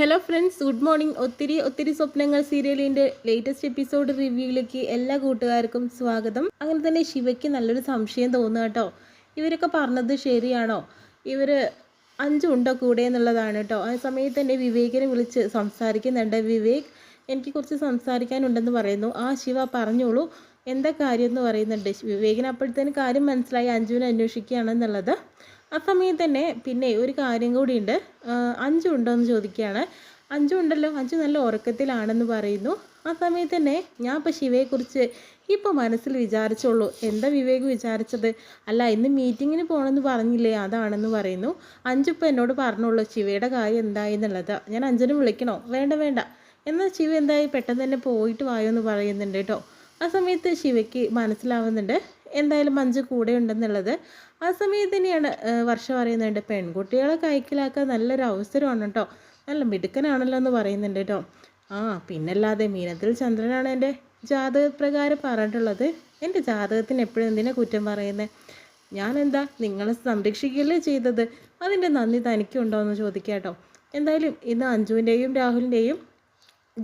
Hello friends, good morning. ഒത്തിരി സ്വപ്നങ്ങൾ സീരിയലിൻ്റെ ലേറ്റസ്റ്റ് എപ്പിസോഡ് റിവ്യൂയിലേക്ക് എല്ലാ കൂട്ടുകാർക്കും സ്വാഗതം. അങ്ങനെ തന്നെ ശിവയ്ക്ക് നല്ലൊരു സംശയം തോന്നുക കേട്ടോ. ഇവരൊക്കെ പറഞ്ഞത് ശരിയാണോ? ഇവർ അഞ്ചുണ്ടോ കൂടെ എന്നുള്ളതാണ് കേട്ടോ. ആ സമയത്ത് തന്നെ വിവേകിനെ വിളിച്ച് സംസാരിക്കുന്നുണ്ട്. വിവേക്, എനിക്ക് കുറച്ച് സംസാരിക്കാനുണ്ടെന്ന് പറയുന്നു. ആ ശിവ പറഞ്ഞോളൂ, എന്താ കാര്യം എന്ന് പറയുന്നുണ്ട്. വിവേകിന് അപ്പോഴത്തേന് കാര്യം മനസ്സിലായി, അഞ്ജുവിനെ അന്വേഷിക്കുകയാണെന്നുള്ളത്. ആ സമയത്ത് തന്നെ പിന്നെ ഒരു കാര്യം കൂടിയുണ്ട്. അഞ്ചു ഉണ്ടോ എന്ന് ചോദിക്കുകയാണ്. അഞ്ചു ഉണ്ടല്ലോ, അഞ്ചു നല്ല ഉറക്കത്തിലാണെന്ന് പറയുന്നു. ആ സമയത്ത് തന്നെ ഞാൻ ഇപ്പോൾ ശിവയെക്കുറിച്ച് ഇപ്പോൾ മനസ്സിൽ വിചാരിച്ചോളൂ. എന്താ വിവേക് വിചാരിച്ചത്? അല്ല, ഇന്ന് മീറ്റിങ്ങിന് പോകണമെന്ന് പറഞ്ഞില്ലേ, അതാണെന്ന് പറയുന്നു. അഞ്ചു ഇപ്പോൾ എന്നോട് പറഞ്ഞോളൂ ശിവയുടെ കാര്യം എന്തായി എന്നുള്ളത്. ഞാൻ അഞ്ചിനെ വിളിക്കണോ? വേണ്ട വേണ്ട, എന്നാൽ ശിവ എന്തായി പെട്ടെന്ന് തന്നെ പോയിട്ട് വായോ എന്ന് പറയുന്നുണ്ട് കേട്ടോ. ആ സമയത്ത് ശിവയ്ക്ക് മനസ്സിലാവുന്നുണ്ട് എന്തായാലും മഞ്ജു കൂടെ ഉണ്ടെന്നുള്ളത്. ആ സമയത്ത് തന്നെയാണ് വർഷ പറയുന്നുണ്ട്, പെൺകുട്ടികളെ കൈക്കലാക്കാൻ നല്ലൊരു അവസരമാണ് കേട്ടോ, നല്ല മിടുക്കനാണല്ലോ എന്ന് പറയുന്നുണ്ട് കേട്ടോ. ആ പിന്നല്ലാതെ മീനത്തിൽ ചന്ദ്രനാണ് എൻ്റെ ജാതകപ്രകാരം പറഞ്ഞിട്ടുള്ളത്. എൻ്റെ ജാതകത്തിന് എപ്പോഴും എന്തിനാ കുറ്റം പറയുന്നത്? ഞാനെന്താ നിങ്ങളെ സംരക്ഷിക്കുകയല്ലേ ചെയ്തത്, അതിൻ്റെ നന്ദി തനിക്കുണ്ടോ എന്ന് ചോദിക്കാം കേട്ടോ. എന്തായാലും ഇന്ന് അഞ്ജുവിൻ്റെയും രാഹുലിൻ്റെയും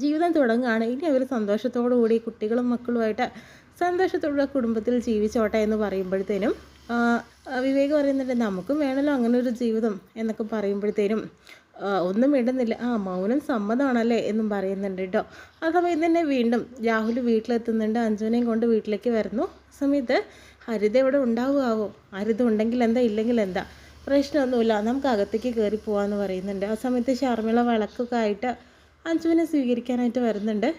ജീവിതം തുടങ്ങുകയാണ്. ഇനി അവർ സന്തോഷത്തോടു കൂടി കുട്ടികളും മക്കളുമായിട്ട് സന്തോഷത്തോടെ കുടുംബത്തിൽ ജീവിച്ചോട്ടെ എന്ന് പറയുമ്പോഴത്തേനും വിവേക് പറയുന്നുണ്ട്, നമുക്കും വേണമല്ലോ അങ്ങനെ ഒരു ജീവിതം എന്നൊക്കെ പറയുമ്പോഴത്തേനും ഒന്നും ഇടുന്നില്ല. മൗനം സമ്മതമാണല്ലേ എന്നും പറയുന്നുണ്ട് കേട്ടോ. ആ സമയത്ത് തന്നെ വീണ്ടും രാഹുൽ വീട്ടിലെത്തുന്നുണ്ട്. അഞ്ജുവിനെയും കൊണ്ട് വീട്ടിലേക്ക് വരുന്നു. സമയത്ത് ഹരിത ഇവിടെ ഉണ്ടാവുകയാവോ? ഹരിത ഉണ്ടെങ്കിൽ എന്താ, ഇല്ലെങ്കിൽ എന്താ, പ്രശ്നമൊന്നുമില്ല, നമുക്ക് അകത്തേക്ക് കയറി പോകാമെന്ന് പറയുന്നുണ്ട്. ആ സമയത്ത് ഷർമിള വിളക്കൊക്കെ ആയിട്ട് അഞ്ജുവിനെ സ്വീകരിക്കാനായിട്ട് വരുന്നുണ്ട്.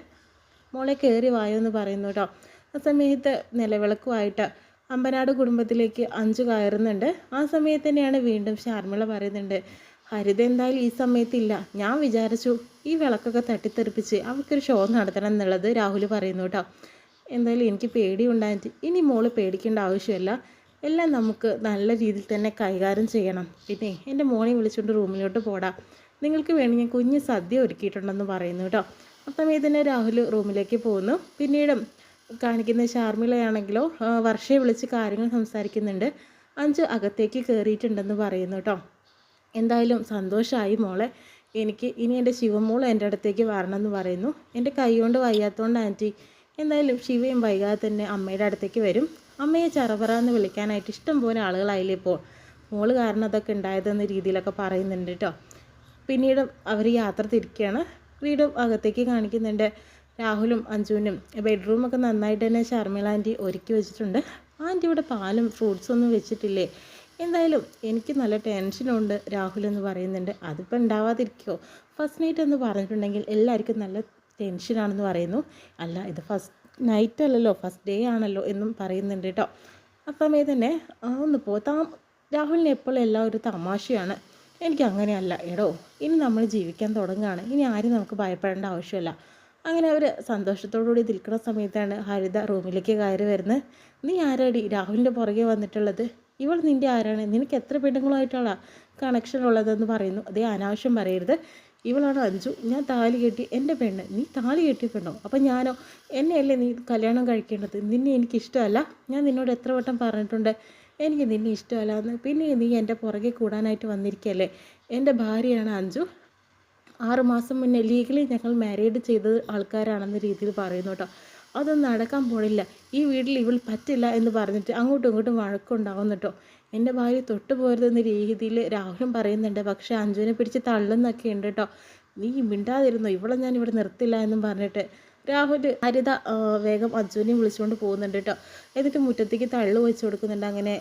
മോളെ കയറി വായോ എന്ന് പറയുന്നു കേട്ടോ. ആ സമയത്ത് നിലവിളക്കുമായിട്ട് അമ്പനാട് കുടുംബത്തിലേക്ക് അഞ്ചു കയറുന്നുണ്ട്. ആ സമയത്ത് തന്നെയാണ് വീണ്ടും ഷർമിള പറയുന്നുണ്ട്, ഹരിത എന്തായാലും ഈ സമയത്തില്ല, ഞാൻ വിചാരിച്ചു ഈ വിളക്കൊക്കെ തട്ടിത്തെറിപ്പിച്ച് അവർക്കൊരു ഷോ നടത്തണം എന്നുള്ളത്. രാഹുൽ പറയുന്നു കേട്ടോ. എന്തായാലും എനിക്ക് പേടിയുണ്ടായിട്ട്, ഇനി മോള് പേടിക്കേണ്ട ആവശ്യമില്ല, എല്ലാം നമുക്ക് നല്ല രീതിയിൽ തന്നെ കൈകാര്യം ചെയ്യണം. പിന്നെ എൻ്റെ മോനെ വിളിച്ചുകൊണ്ട് റൂമിലോട്ട് പോടാം, നിങ്ങൾക്ക് വേണമെങ്കിൽ കുഞ്ഞ് സദ്യ ഒരുക്കിയിട്ടുണ്ടെന്ന് പറയുന്നു കേട്ടോ. ആ സമയത്ത് തന്നെ രാഹുൽ റൂമിലേക്ക് പോകുന്നു. പിന്നീടും കാണിക്കുന്ന ഷാർമിളയാണെങ്കിലോ വർഷയെ വിളിച്ച് കാര്യങ്ങൾ സംസാരിക്കുന്നുണ്ട്. അഞ്ച് അകത്തേക്ക് കയറിയിട്ടുണ്ടെന്ന് പറയുന്നു കേട്ടോ. എന്തായാലും സന്തോഷമായി മോളെ, എനിക്ക് ഇനി എൻ്റെ ശിവമോൾ എൻ്റെ അടുത്തേക്ക് വരണമെന്ന് പറയുന്നു. എൻ്റെ കൈ കൊണ്ട് വയ്യാത്തതുകൊണ്ട് ആൻറ്റി, എന്തായാലും ശിവയും വൈകാതെ തന്നെ അമ്മയുടെ അടുത്തേക്ക് വരും. അമ്മയെ ചറപറ എന്ന് വിളിക്കാനായിട്ട് ഇഷ്ടം പോലെ ആളുകളായില്ലേ ഇപ്പോൾ, മോള് കാരണം അതൊക്കെ ഉണ്ടായതെന്ന രീതിയിലൊക്കെ പറയുന്നുണ്ട് കേട്ടോ. പിന്നീട് അവർ യാത്ര തിരിക്കുകയാണ്. വീടും അകത്തേക്ക് കാണിക്കുന്നുണ്ട്. രാഹുലും അഞ്ജുവിനും ബെഡ്റൂമൊക്കെ നന്നായിട്ട് തന്നെ ഷർമിള ആൻറ്റി ഒരുക്കി വെച്ചിട്ടുണ്ട്. ആൻറ്റി ഇവിടെ പാലും ഫ്രൂട്ട്സും ഒന്നും വെച്ചിട്ടില്ലേ? എന്തായാലും എനിക്ക് നല്ല ടെൻഷനുണ്ട് രാഹുൽ എന്ന് പറയുന്നുണ്ട്. അതിപ്പോൾ ഉണ്ടാവാതിരിക്കുമോ? ഫസ്റ്റ് നൈറ്റ് എന്ന് പറഞ്ഞിട്ടുണ്ടെങ്കിൽ എല്ലാവർക്കും നല്ല ടെൻഷനാണെന്ന് പറയുന്നു. അല്ല, ഇത് ഫസ്റ്റ് നൈറ്റ് അല്ലല്ലോ, ഫസ്റ്റ് ഡേ ആണല്ലോ എന്നും പറയുന്നുണ്ട് കേട്ടോ. ആ സമയത്ത് തന്നെ ഒന്ന് രാഹുലിന് എപ്പോഴും എല്ലാം ഒരു തമാശയാണ്. എനിക്ക് അങ്ങനെയല്ല എടോ, ഇനി നമ്മൾ ജീവിക്കാൻ തുടങ്ങുകയാണ്, ഇനി ആരും നമുക്ക് ഭയപ്പെടേണ്ട ആവശ്യമില്ല. അങ്ങനെ അവർ സന്തോഷത്തോടുകൂടി നിൽക്കുന്ന സമയത്താണ് ഹരിത റൂമിലേക്ക് കയറി വരുന്നത്. നീ ആരാടി രാഹുലിൻ്റെ പുറകെ വന്നിട്ടുള്ളത്? ഇവൾ നിൻ്റെ ആരാണ്? നിനക്ക് എത്ര പെണ്ണുങ്ങളുമായിട്ടുള്ള കണക്ഷൻ ഉള്ളതെന്ന് പറയുന്നു. അതേ, അനാവശ്യം പറയരുത്, ഇവളാണ് അഞ്ജു, ഞാൻ താലി കെട്ടി എൻ്റെ പെണ്ണ്, നീ താലി കെട്ടിയിട്ടുണ്ടോ? അപ്പം ഞാനോ? എന്നെയല്ലേ നീ കല്യാണം കഴിക്കേണ്ടത്? നിന്നെ എനിക്കിഷ്ടമല്ല, ഞാൻ നിന്നോട് എത്ര വട്ടം പറഞ്ഞിട്ടുണ്ട് എനിക്ക് നിന്നെ ഇഷ്ടമല്ല എന്ന്. പിന്നെ നീ എൻ്റെ പുറകെ കൂടാനായിട്ട് വന്നിരിക്കുകയല്ലേ? എൻ്റെ ഭാര്യയാണ് അഞ്ജു, 6 മാസം മുന്നേ ലീഗലി ഞങ്ങൾ മാരീഡ് ചെയ്ത ആൾക്കാരാണെന്ന രീതിയിൽ പറയുന്നു കേട്ടോ. അതൊന്നും നടക്കാൻ പോണില്ല, ഈ വീട്ടിൽ ഇവൾ പറ്റില്ല എന്ന് പറഞ്ഞിട്ട് അങ്ങോട്ടും ഇങ്ങോട്ടും വഴക്കുണ്ടാവുന്നു കേട്ടോ. എൻ്റെ ഭാര്യ തൊട്ട് പോരുതെന്ന രീതിയിൽ രാഹുലും പറയുന്നുണ്ട്. പക്ഷേ അഞ്ജുവിനെ പിടിച്ച് തള്ളുന്നൊക്കെ ഉണ്ട് കേട്ടോ. നീ മിണ്ടാതിരുന്നോ, ഇവളെ ഞാൻ ഇവിടെ നിർത്തില്ല എന്നും പറഞ്ഞിട്ട് രാഹുൽ ഹരിത വേഗം അഞ്ജുവിനെയും വിളിച്ചുകൊണ്ട് പോകുന്നുണ്ട് കേട്ടോ. എന്നിട്ട് മുറ്റത്തേക്ക് തള്ളു വെച്ച് കൊടുക്കുന്നുണ്ട്. അങ്ങനെ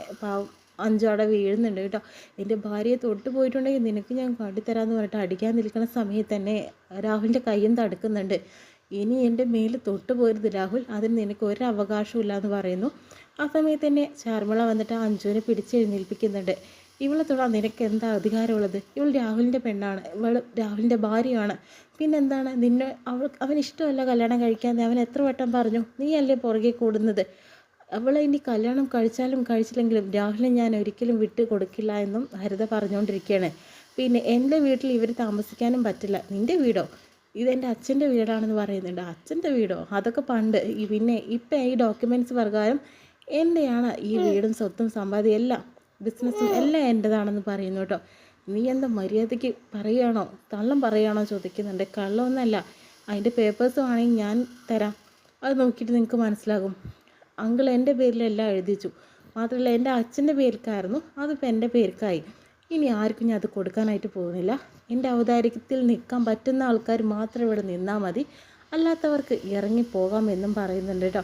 അഞ്ചു അവിടെ വീഴുന്നുണ്ട് കേട്ടോ. എൻ്റെ ഭാര്യയെ തൊട്ട് പോയിട്ടുണ്ടെങ്കിൽ നിനക്ക് ഞാൻ കാട്ടിത്തരാമെന്ന് പറഞ്ഞിട്ട് അടിക്കാൻ നിൽക്കുന്ന സമയത്ത് തന്നെ രാഹുലിൻ്റെ കയ്യും തടുക്കുന്നുണ്ട്. ഇനി എൻ്റെ മേല് തൊട്ട് പോരുത് രാഹുൽ, അതിന് നിനക്ക് ഒരു അവകാശവും ഇല്ല എന്ന് പറയുന്നു. ആ സമയത്ത് തന്നെ ചാർമിള വന്നിട്ട് അഞ്ജുവിനെ പിടിച്ചെഴുന്നേൽപ്പിക്കുന്നുണ്ട്. ഇവളെ തൊടാൻ നിനക്ക് എന്താ അധികാരമുള്ളത്? ഇവൾ രാഹുലിൻ്റെ പെണ്ണാണ്, ഇവൾ രാഹുലിൻ്റെ ഭാര്യയാണ്, പിന്നെന്താണ് നിന്നെ അവൻ ഇഷ്ടമല്ല കല്യാണം കഴിക്കാൻ, അവൻ എത്ര വട്ടം പറഞ്ഞു? നീ അല്ലേ പുറകെ കൂടുന്നത്? അവളെ ഇനി കല്യാണം കഴിച്ചാലും കഴിച്ചില്ലെങ്കിലും രാഹുലിനെ ഞാൻ ഒരിക്കലും വിട്ട് കൊടുക്കില്ല എന്നും ഹരിത പറഞ്ഞുകൊണ്ടിരിക്കുകയാണ്. പിന്നെ എൻ്റെ വീട്ടിൽ ഇവർ താമസിക്കാനും പറ്റില്ല. നിൻ്റെ വീടോ? ഇതെൻ്റെ അച്ഛൻ്റെ വീടാണെന്ന് പറയുന്നുണ്ട്. അച്ഛൻ്റെ വീടോ? അതൊക്കെ പണ്ട്. പിന്നെ ഇപ്പം ഈ ഡോക്യുമെൻറ്റ്സ് പ്രകാരം എൻ്റെയാണ് ഈ വീടും സ്വത്തും സമ്പാദ്യം എല്ലാം, ബിസിനസ്സും എല്ലാം എൻ്റെതാണെന്ന് പറയുന്നു കേട്ടോ. നീ എന്താ മര്യാദയ്ക്ക് പറയുകയാണോ കള്ളം പറയുകയാണോ ചോദിക്കുന്നുണ്ട്. കള്ളമൊന്നല്ല, അതിൻ്റെ പേപ്പേഴ്സ് വേണമെങ്കിൽ ഞാൻ തരാം, അത് നോക്കിയിട്ട് നിങ്ങൾക്ക് മനസ്സിലാകും. അങ്കിൾ എൻ്റെ പേരിലെല്ലാം എഴുതിച്ചു, മാത്രമല്ല എൻ്റെ അച്ഛൻ്റെ പേർക്കായിരുന്നു, അതിപ്പോൾ എൻ്റെ പേർക്കായി. ഇനി ആർക്കും ഞാൻ അത് കൊടുക്കാനായിട്ട് പോകുന്നില്ല. എൻ്റെ ഔദാര്യത്തിൽ നിൽക്കാൻ പറ്റുന്ന ആൾക്കാർ മാത്രം ഇവിടെ നിന്നാൽ മതി, അല്ലാത്തവർക്ക് ഇറങ്ങിപ്പോകാമെന്നും പറയുന്നുണ്ട് കേട്ടോ.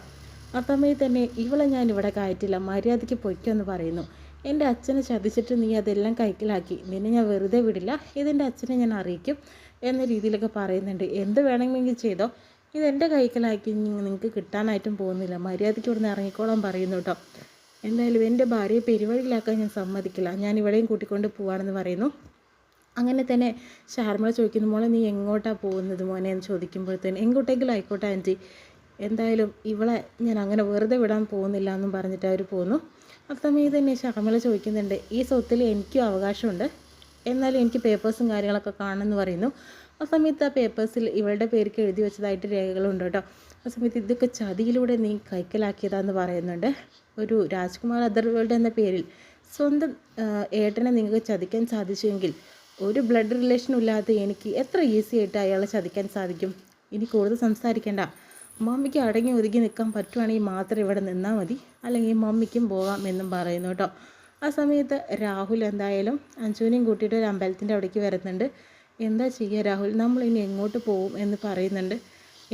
ആ സമയത്ത് തന്നെ ഇവളെ ഞാൻ ഇവിടെ കയറ്റില്ല, മര്യാദയ്ക്ക് പൊയ്ക്കുമെന്ന് പറയുന്നു. എൻ്റെ അച്ഛനെ ചതിച്ചിട്ട് നീ അതെല്ലാം കൈക്കലാക്കി, നിന്നെ ഞാൻ വെറുതെ വിടില്ല, ഇതെൻ്റെ അച്ഛനെ ഞാൻ അറിയിക്കും എന്ന രീതിയിലൊക്കെ പറയുന്നുണ്ട്. എന്ത് വേണമെങ്കിൽ ചെയ്തോ, ഇതെൻ്റെ കൈക്കലാക്കി നിങ്ങൾക്ക് കിട്ടാനായിട്ടും പോകുന്നില്ല, മര്യാദയ്ക്ക് ഇവിടുന്ന് ഇറങ്ങിക്കോളാൻ പറയുന്നു കേട്ടോ. എന്തായാലും എൻ്റെ ഭാര്യയെ പെരുവഴിയിലാക്കാൻ ഞാൻ സമ്മതിക്കില്ല, ഞാൻ ഇവിടെയും കൂട്ടിക്കൊണ്ട് പോവാണെന്ന് പറയുന്നു. അങ്ങനെ തന്നെ ഷാർമള ചോദിക്കുന്നു, മോളെ നീ എങ്ങോട്ടാണ് പോകുന്നത് മോനെ എന്ന് ചോദിക്കുമ്പോഴത്തേന്, എങ്ങോട്ടെങ്കിലും ആയിക്കോട്ടെ ആൻറ്റി, എന്തായാലും ഇവളെ ഞാൻ അങ്ങനെ വെറുതെ വിടാൻ പോകുന്നില്ല എന്നും പറഞ്ഞിട്ട് അവർ പോകുന്നു. ആ സമയത്ത് തന്നെ ഷാർമള ചോദിക്കുന്നുണ്ട്, ഈ സ്വത്തിൽ എനിക്കും അവകാശമുണ്ട്, എന്നാലും എനിക്ക് പേപ്പേഴ്സും കാര്യങ്ങളൊക്കെ കാണുമെന്ന് പറയുന്നു. ആ സമയത്ത് ആ പേപ്പേഴ്സിൽ ഇവളുടെ പേർക്ക് എഴുതി വെച്ചതായിട്ട് രേഖകളുണ്ട് കേട്ടോ. ആ സമയത്ത് ഇതൊക്കെ ചതിയിലൂടെ നീ കൈക്കലാക്കിയതാന്ന് പറയുന്നുണ്ട്. ഒരു രാജ്കുമാർ അദർവേൾഡ് എന്ന പേരിൽ സ്വന്തം ഏട്ടനെ നിങ്ങൾക്ക് ചതിക്കാൻ സാധിച്ചുവെങ്കിൽ ഒരു ബ്ലഡ് റിലേഷനും ഇല്ലാതെ എനിക്ക് എത്ര ഈസി ആയിട്ട് അയാളെ ചതിക്കാൻ സാധിക്കും. ഇനി കൂടുതൽ സംസാരിക്കേണ്ട, മമ്മിക്ക് അടങ്ങി ഒതുങ്ങി നിൽക്കാൻ പറ്റുവാണെങ്കിൽ മാത്രം ഇവിടെ നിന്നാൽ മതി, അല്ലെങ്കിൽ മമ്മിക്കും പോകാം എന്നും പറയുന്നു കേട്ടോ. ആ സമയത്ത് രാഹുൽ എന്തായാലും അഞ്ജുവിനെയും കൂട്ടിയിട്ട് ഒരു അമ്പലത്തിൻ്റെ അവിടേക്ക് വരുന്നുണ്ട്. എന്താ ചെയ്യുക രാഹുൽ, നമ്മൾ ഇനി എങ്ങോട്ട് പോകും എന്ന് പറയുന്നുണ്ട്.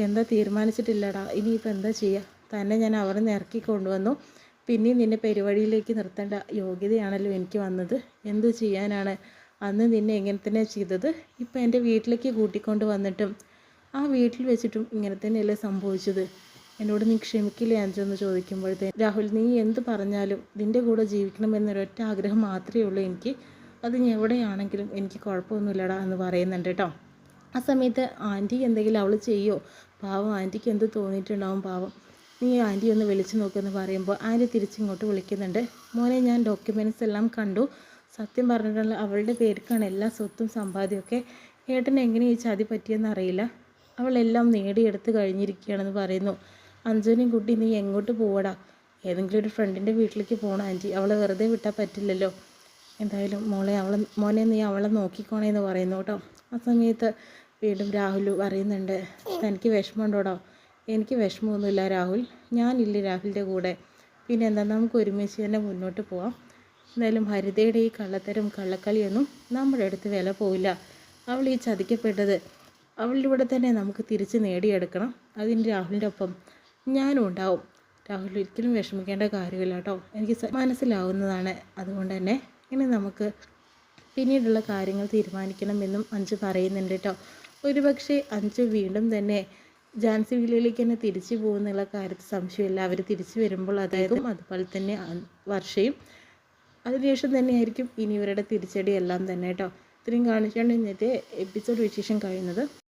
എന്താ തീരുമാനിച്ചിട്ടില്ലടാ, ഇനിയിപ്പോൾ എന്താ ചെയ്യുക, തന്നെ ഞാൻ അവിടെ നിന്ന് ഇറക്കി കൊണ്ടുവന്നു, പിന്നെയും നിന്നെ പെരുവഴിയിലേക്ക് നിർത്തേണ്ട യോഗ്യതയാണല്ലോ എനിക്ക് വന്നത്, എന്ത് ചെയ്യാനാണ്, അന്ന് നിന്നെ എങ്ങനെ തന്നെ ചെയ്തത്, ഇപ്പം എൻ്റെ വീട്ടിലേക്ക് കൂട്ടിക്കൊണ്ട് വന്നിട്ടും ആ വീട്ടിൽ വെച്ചിട്ടും ഇങ്ങനെ തന്നെയല്ലേ സംഭവിച്ചത്, എന്നോട് നീ ക്ഷമിക്കില്ലേ അഞ്ജു എന്ന് ചോദിക്കുമ്പോഴത്തേ, രാഹുൽ നീ എന്ത് പറഞ്ഞാലും നിൻ്റെ കൂടെ ജീവിക്കണമെന്നൊരൊറ്റ ആഗ്രഹം മാത്രമേ ഉള്ളൂ എനിക്ക്, അത് ഞാൻ എവിടെയാണെങ്കിലും എനിക്ക് കുഴപ്പമൊന്നുമില്ലടാ എന്ന് പറയുന്നുണ്ട് കേട്ടോ. ആ സമയത്ത് ആൻറ്റി എന്തെങ്കിലും അവൾ ചെയ്യോ, പാവം ആൻറ്റിക്ക് എന്ത് തോന്നിയിട്ടുണ്ടാവും, പാവം നീ ആൻറ്റി ഒന്ന് വിളിച്ച് നോക്കുമെന്ന് പറയുമ്പോൾ ആൻറ്റി തിരിച്ചിങ്ങോട്ട് വിളിക്കുന്നുണ്ട്. മോനെ ഞാൻ ഡോക്യുമെൻറ്റ്സ് എല്ലാം കണ്ടു, സത്യം പറഞ്ഞിട്ടുള്ള അവളുടെ പേർക്കാണ് എല്ലാ സ്വത്തും സമ്പാദ്യമൊക്കെ, ഏട്ടന് എങ്ങനെ ഈ ചതി പറ്റിയെന്ന് അറിയില്ല, അവളെല്ലാം നേടിയെടുത്ത് കഴിഞ്ഞിരിക്കുകയാണെന്ന് പറയുന്നു. അഞ്ജുവിനെയും കുട്ടി നീ എങ്ങോട്ട് പോവടാ, ഏതെങ്കിലും ഒരു ഫ്രണ്ടിൻ്റെ വീട്ടിലേക്ക് പോകണം ആൻറ്റി, അവളെ വെറുതെ വിട്ടാൽ പറ്റില്ലല്ലോ, എന്തായാലും മോനെ നീ അവളെ നോക്കിക്കോണേന്ന് പറയുന്നു കേട്ടോ. ആ സമയത്ത് വീണ്ടും രാഹുൽ പറയുന്നുണ്ട്, തനിക്ക് വിഷമമുണ്ടോടോ, എനിക്ക് വിഷമമൊന്നുമില്ല രാഹുൽ, ഞാനില്ലേ രാഹുലിൻ്റെ കൂടെ, പിന്നെ എന്താ നമുക്ക് ഒരുമിച്ച് തന്നെ മുന്നോട്ട് പോവാം, എന്തായാലും ഹരിതയുടെ ഈ കള്ളത്തരം കള്ളക്കളിയൊന്നും നമ്മുടെ അടുത്ത് വില പോവില്ല, അവൾ ഈ ചതിക്കപ്പെട്ടത് അവളിലൂടെ തന്നെ നമുക്ക് തിരിച്ച് നേടിയെടുക്കണം, അതിന് രാഹുലിൻ്റെ ഒപ്പം ഞാനും ഉണ്ടാവും, രാഹുൽ ഒരിക്കലും വിഷമിക്കേണ്ട കാര്യമില്ല കേട്ടോ, എനിക്ക് മനസ്സിലാവുന്നതാണ്, അതുകൊണ്ട് തന്നെ ഇനി നമുക്ക് പിന്നീടുള്ള കാര്യങ്ങൾ തീരുമാനിക്കണമെന്നും അഞ്ജു പറയുന്നുണ്ട് കേട്ടോ. ഒരുപക്ഷെ അഞ്ജു വീണ്ടും തന്നെ ജാൻസി വില്ലയിലേക്ക് തന്നെ തിരിച്ചു പോകുന്നുള്ള കാര്യത്തിൽ സംശയമില്ല, അവർ തിരിച്ചു വരുമ്പോൾ അതായത് അതുപോലെ തന്നെ വർഷയും അതിനുശേഷം തന്നെയായിരിക്കും ഇനി ഇവരുടെ തിരിച്ചടി എല്ലാം തന്നെ കേട്ടോ. ഇത്രയും കാണിച്ചുകൊണ്ട് ഇന്നത്തെ എപ്പിസോഡ് വിശേഷം കഴിയുന്നത്.